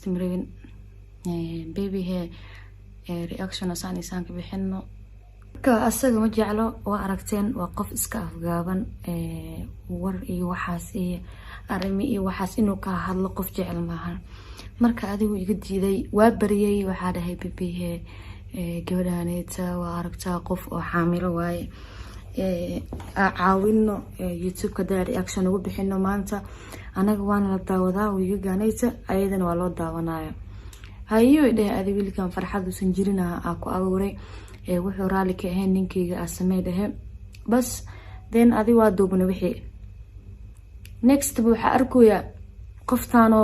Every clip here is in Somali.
مرين بيبي هي reaction asaan isaan ka bixino ka asaga ma jeclo waa aragteen waa qof iska afgaaban war iyo waxaas iyo arimi iyo waxaas inuu ka hadlo qof jecel maaha marka adigu iga diiday waa bariyay waxa dhahay bebe gabadhaneeta waa aragtaa qof oo xaamilo waaye caawino youtube ka daa reaction ugu bixino maanta anaga waana la daawadaa wiiga gaanayta ayadana waa loo daawanaya hayo idhe adi wiilkan farxadu san jirina ku abuuray wuxuu raali ka ahayn ninkeyga asamay dhahe bas then adi waa duubna wixii next waxa arkuya qoftaano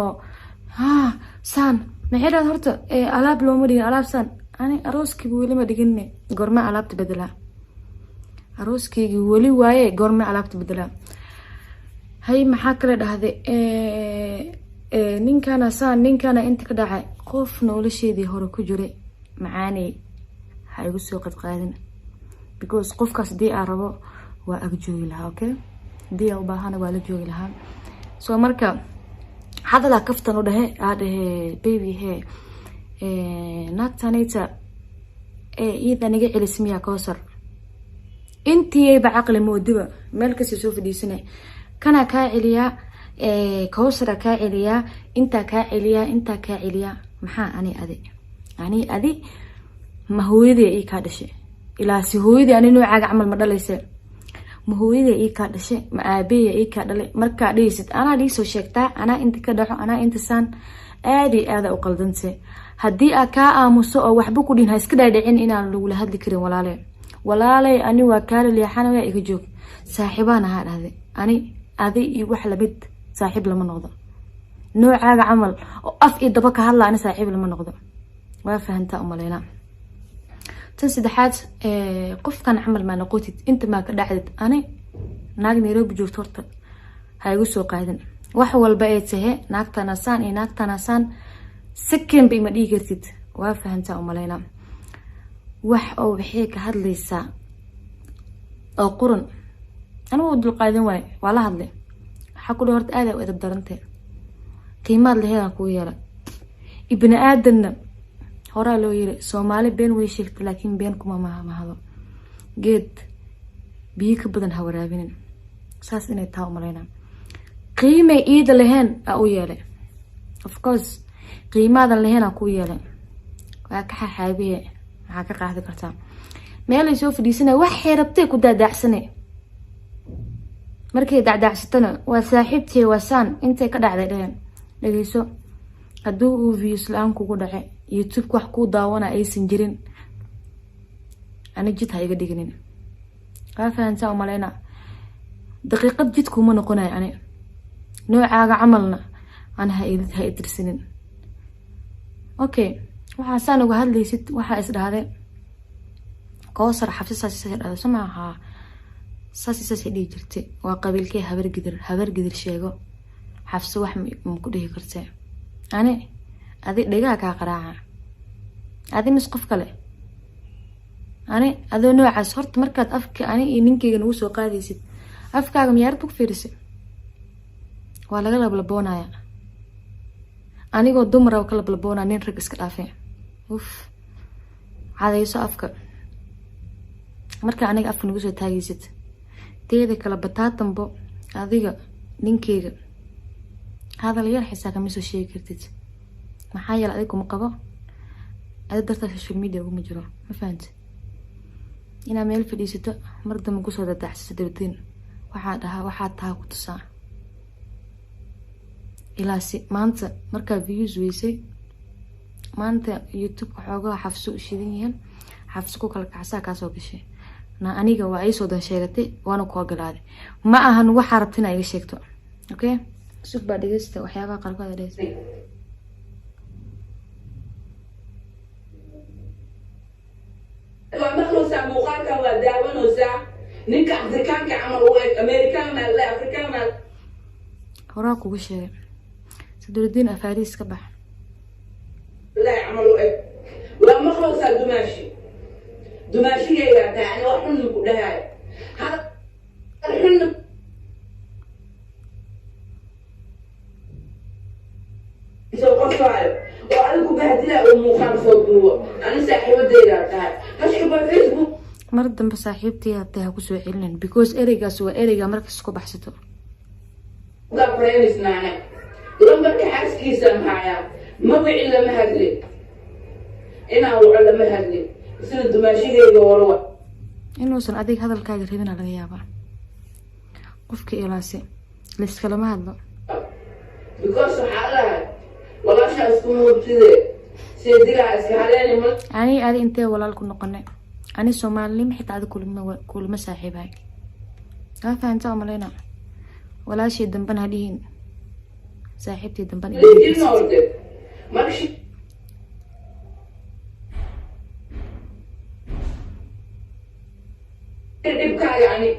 san maxay horta alaab loo mariyay alaab san ani arooskii wali ma dhiginne gorma alaabta bedela arooskii wali waaye gorma alaabta bedela hay maxaa kale dhahday ninkana san ninkana inta ka dhacay qof nolosheedii hore ku jiray macaani ha igu soo qadqaadin because qofkaas dii aan rabo waa ag joogi lahaa okay dii aan u baahana waa la joogi lahaa soo marka hadala kaftan u dhahe baby he naagtanayta iida niga celismiya kowsar intii ba caqli moodiba meel kasi soo fadhiisane kana kaa celiyaa كوسر كاعليا انت كاعليا maxaa ani adi ma hooyadii ay ka dhashay ilaa si hooyadii ani noocaga amal ma dhalaysa ma hooyadii ay ka dhashay ma aabeey ay ka dhalay marka dhiisid ana dhiiso sheegtaa ana inta ka dhaxo ana inta san aada u qaldantay hadii ka aamuso oo waxba ku dhin ha iska dhaadhicin inaan lagu la hadli karin walaalay ani waa kaala leexana waa iga joog saaxiibana ha dhahday ani adi iyo wax la mid saaxiib lama noqdo noocaga amal oo af iyo daba ka hadla ana saaxiib lama noqdo waa fahantaa umaleyna tan saddexaad qofkan amal ma noqotid inta ma ka dhacdid ani naag Nairobi joogto horta ha igu soo qaadin wax walba ay tahay naagtana saan second bay ma dhigartid waa fahantaa umaleyna wax oo wixii ka hadlaysa oo quran anu dul qaadan waay wala hadlay waxa ku horta aad ay darantay qiimaad leeyahay ku yeela ibn aadanna hora loo yiri Soomaali been way sheegtay laakiin been kuma mahado geed biyo ka badan ha waraabinin saas inay taa umaleyna qiime iida lehen u yeelay of course qiimadan lehen ku yeelay waa ka xaabiye waxa ka qaadi kartaa meel ay soo fadhiisanay wax xirabtay ku daadacsanay markay dacdacsatana waa saaxiibtii wasaan intay ka dhacday dhageyso haduu uu views laan kugu dhacay youtube wax ku daawana aysan jirin ana jid ha iga dhignin ka fahantaa umaleyna daqiiqad jid kuma noqonay ani noocaaga amalna ana ha idrisinin okay waxa saan uga hadlaysid waxa is dhahday kowsar xafiisaas dhahday samaha saasi dhigi jirtay waa qabiilkee habar gidir sheego xafso wax ma ku dhihi kartay ani adi dhigaa ka qaraaca adi mis qof kale ani adoo noocaas horta markaad afka ani iyo ninkeyga ugu soo qaadaysid afkaaga miyaarad ku fiirisay waa laga lablaboonaya anigoo dumar oo kala lablaboonaa nin rag iska dhaafay cadayso afka marka aniga afka ugu soo taagaysid teeda kala bataatanbo adiga ninkeyga hadal yar xisaab kama soo sheegi kartid maxaa yeelay adigu ma qabo darta social media ugu jiro ma fahanti ina meel fadhiisato mar dambe ku soo dadaxsado dabadin waxa taa ku tusaa ilaa si maanta marka views weysay maanta youtube xoogaa xafso shidan yahay xafso ku kala kacsaa ka soo gashay na aniga waa ay soo dan sheegatay waana ku ogolaaday ma ahan waxa rabtina iga sheegto okay super dhigista waxyaabaha qarqada dheesay waa maqluusa muuqaalka waa daawanaysa ninka afrikaanka amal oo American la African horaa kugu sheegay sadurdin afaariis ka bax la amal oo waa maqluusa dumaashi ya taani wax xun ku dhahay hada xun soo qofaayo صوبه أنا صاحبة ديرة تاع هشوف فيسبوك mar dambe saaxiibtii hadday ha kusoo celinin because ereygaas waa ereyga markas ku baxsato قا فرينس نانا لما كحس كيسا معايا ما بعلا ما هدلي إنا وعلا ما هدلي سنة دماشي هي وروا inuusan adig hadalkaaga rabina laga yaabaa qofka ilaasi laiskalama hadlo because حالها ولا شيء اسمه كذا سيديها اسكالين من ani adi intee walaal ku noqonay ani Soomaaliyeed xitaa adi kulma saaxiibay ka fahantaa maleyna walaashii damban hadiin saaxiibtii damban لكن ما قلت ماشي دبكا يعني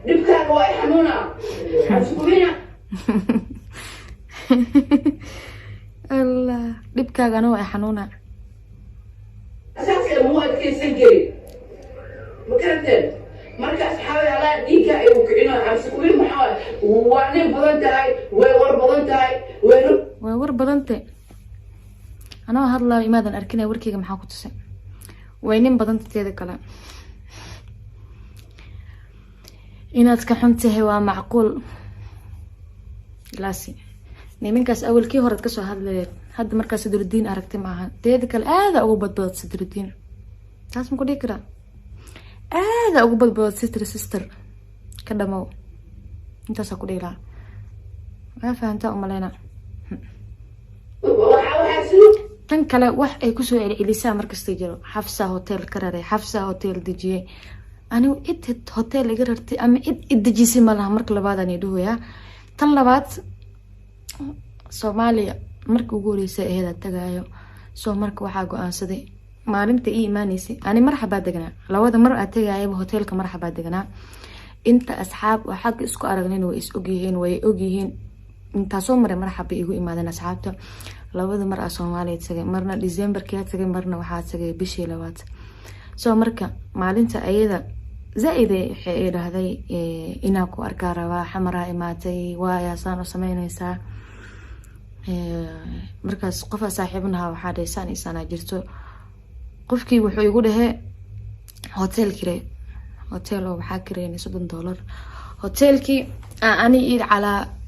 دبكا هو حنونا حسبونا الله dhibkaagana waa xanuuna أساسا مو أتكلم كريم مكرتين مركز حاول على ديكا يوكعنا عسكوين محاول وعنين بدنتهاي وور بدنتهاي وينو waa war badante anoo hadlaa imaadan arkinay warkeyga maxaa ku tusay waynin badanteeda kale inaad ka xuntahay waa macquul laasi nimankaas awalkii hore ka soo hadlayay hadda markaas Sadruddin aragtay maaha teeda kale aad ugu badbaad Sadruddin taas ma ku dhigi karaa aad ugu badbaad sister ka dhamow intaas ku dhigi lahaa ma fahantaa umaleyna tan kale wax ay ku soo celcelisay markasta jiro Xafsa hotel kararay Xafsa hotel dejiyay anigu id hotel iga rartay ama id dejisay malaha marka labaad aan idhooyaa tan labaad Soomaaliya markii ugu horeysay aheeda tagaayo soo marka waxa go'aansaday maalinta ii iimaanaysay ani marxaba deganaa labada mar aad tagaayay hotelka marxaba deganaa inta asxaab waxa isku aragneen way is ogyihiin inta soo maray marxaba igu imaadeen asxaabta labada mar Soomaaliya tagay marna December kii tagay marna waxa tagay bishii labaad soo marka maalinta ayada زائد هذا إناكو أركارا حمراء إماتي ويا سانو سمينيسا مركز قفا صاحبنها وحادي سانة جرتو قفكي وحو يقوله هوتيل كري هوتيل وحاكرين $7 هوتيل كي أني إيد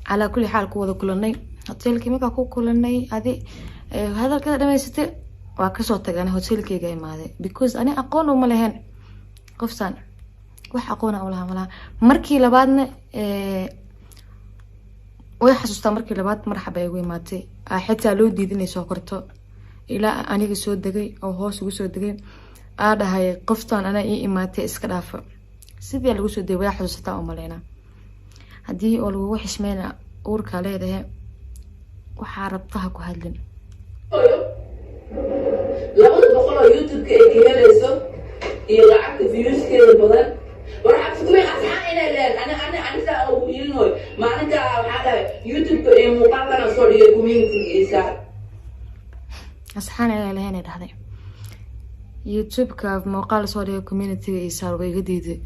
على كل حال كوضا كلني هوتيل كي ميكا كو كلني هذه هذا كده لما يستي وكسوت أنا هوتيل كي جاي ماذا because أنا أقول وملهن قفصان wax aqoon ah walaha malaha markii labaadna way xasuustaa markii labaad marxaba ay ugu imaatay xitaa loo diidinay soo korto ilaa aniga soo dagay oo hoos ugu soo dagay dhahay qoftaan ana ii imaatay iska dhaafo sidii lagu soo deeyay way xasuustaa oo maleyna hadii oo lagu xishmeena uurka leedahay waxa rabtaha ku hadlin labada boqol oo YouTube ka ay helayso iyo lacagta views keeda badan وراح تقولي أصحى إلى الليل أنا سأقول ينوي ما أنت هذا يوتيوب مقارنة صورية كوميونتي إنسان أصحى إلى الليل هذا يوتيوب كمقال صورية كوميونتي إنسان ويجديد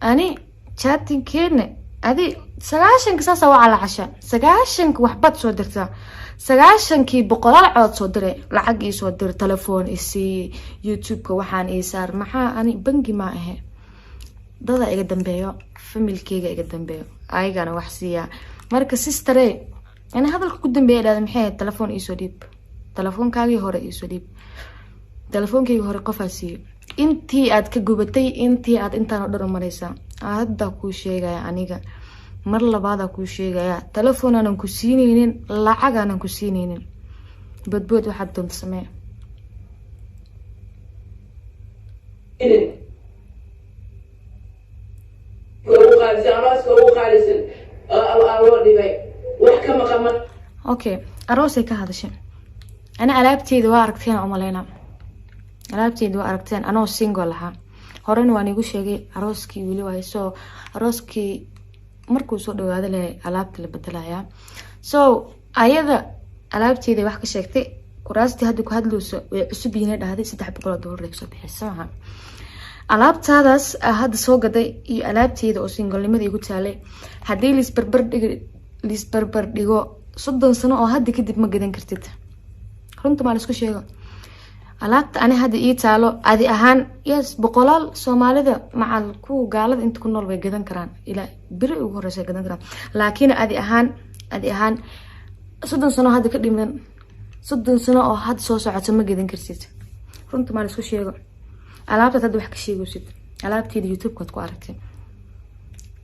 أنا شاتين كيرن هذه سجاشن كساسة وعلى عشاء سجاشن كوحبات صدرتها سجاشن كي بقرار عاد صدره لعقي صدر تلفون إسي يوتيوب كوحان إنسان محا أنا بنجي معه dada iga dambeeyo familkeyga iga dambeeyo ayagana wax siiya marka sister ana hadalka ku dambeeyay dhaad maxay telefoon ii soo dhiib telefoonkaagii hore ii soo dhiib telefoonkaygii hore qof asiiyo intii aad ka gubatay intii aad intaan oo dhan maraysa hadda ku sheegaya aniga mar labaad ku sheegaya telefoon aanan ku siineynin lacag aanan ku siineynin badbood waxaad doonto samee اوكي aroosay ka hadashay ana alaabteeda waa aragteen oo maleena alaabteeda waa aragteen anoo single aha horena waan igu sheegay arooskii wili way soo arooskii markuu soo dhawaado le alaabta la bedelaya so ayada alaabteeda wax ka sheegtay kuraastii hadda ku hadlooso way cusub yihiin dhahday $300 ay soo bixisay alaabtaadaas hadda soo gaday iyo alaabteeda oo single-nimada igu taalay hadii liis barbar dhigo 30 sano oo hadda kadib ma gadan kartid runta ma la isku sheego alaabta ani hada ii taalo adi ahaan yes boqolaal Soomaalida macal ku gaalada inta ku nool way gadan karaan ila biri ugu horeysa gadan karaan laakiin adi ahaan 30 sano hada ka dhiman 30 sano oo had soo socoto ma gadan kartid runta ma la isku sheego alaabta hada wax ka sheegaysid alaabteeda YouTube-ka ku aragtay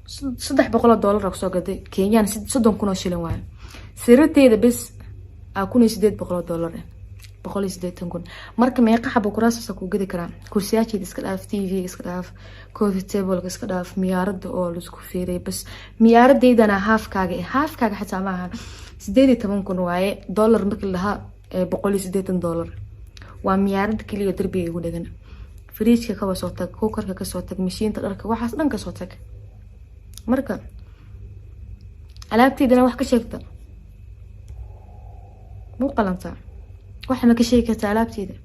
$300 soo gaday Kenya 30,000 shilin waaye sirteeda bis $800 $180,000 marka meeqa xabo kuraas ku gadi karaan kursiyaasheeda iska dhaaf TV iska dhaaf coffee table iska dhaaf miyaarada oo la isku fiiray bas miyaaradeedana half-kaaga xataa ma aha $18,000 waaye dollar markii laha $180 waa miyaarada kaliya darbiga ugu dhagan fridge ka soo tag cooker ka soo tag mashiinta dharka waxaas dhan ka soo tag marka alaabteedana wax ka sheegta muu qalanta waxna ka sheegi kartaa alaabteeda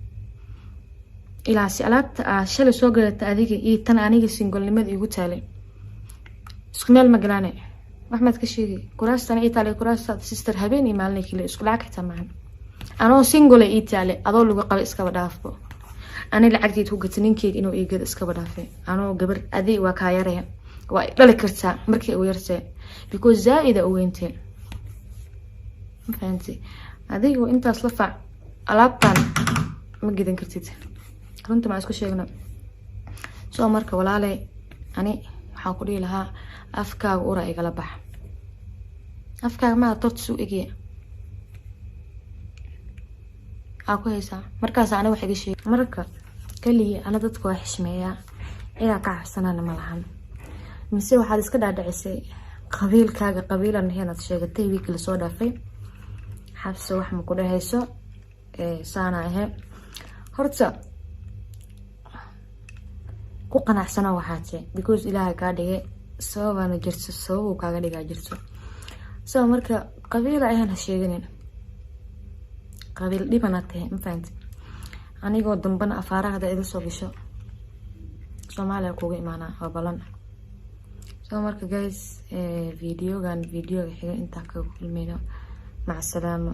ilaa si alaabta shalay soo galata adiga iyo tan aniga single-nimada igu taalay isku meel ma galaanay Ahmed ka sheegi kuraastan ay taalay kuraasta sister habeen iyo maalin kale isku lacag xitaa maahan anoo single ay taalay adoo lagu qabo iska dhaafbo ani lacagteed ku gatay ninkeyga inuu iigada iska dhaafay anoo gabar adii waa ka yareen waa dhali kartaa markii uu yartay because zaida u weynteen ma fahanti adigu intaas la fac alaabtan ma gidan kartid runta ma isku sheegno soo marka walaalay ani waxaan ku dhihi lahaa afkaaga ura igala bax afkaaga ma tortu igiye aku haysa markaas ana wax iga sheeg marka kaliya ana dadku waa xishmeeya ila ka xasanana malahan mise waxaad iska dhaadhicisay qabiilkaaga qabiilan heenad sheegatay wiil la soo dhaafay xabso wax ma ku dhahayso saana ahe horta ku qanacsana waxaate because ilaahay ka dhigay sababana jirto sabab kaaga dhigaa jirto soo marka qabiil ayaan sheeganin qabiil dhibanate ma fahanti anigoo dambana afaarahada iga soo gasho Soomaaliya kuugu imaana waa balan soo marka guys videoga xiga inta ka kulmayno mac salaamo